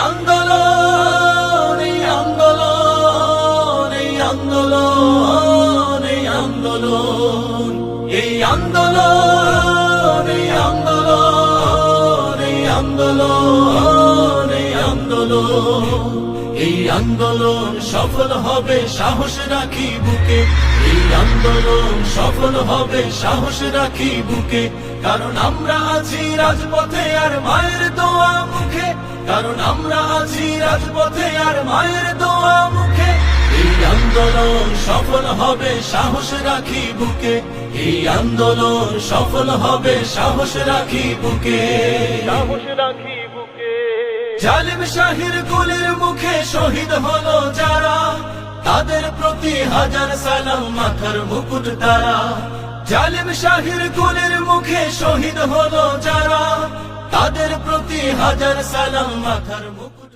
আন্দোলন এই আন্দোলন এই আন্দোলন এই আন্দোলন এই আন্দোলন এই আন্দোলন এই আন্দোলন এই আন্দোলন এই আন্দোলন সফল হবে সাহস রাখি বুকে এই আন্দোলন সফল হবে সাহস রাখি বুকে কারণ আমরা আছি রাজপথে আর মায়ের দোয়া মুখে কারণ আমরা আছি রাজপথে আর মায়ের দোয়া মুখে এই আন্দোলন সফল হবে সাহস রাখি বুকে এই আন্দোলন সফল হবে সাহস রাখি বুকে সাহস রাখি বুকে জালিম শাহির গুলির মুখে শহীদ হলো যারা তাদের প্রতি হাজার সালাম মাথার মুকুট তারা জালিম শাহির গুলির মুখে শহীদ হলো যারা তাদের প্রতি হাজার সালাম মাথার মুকুট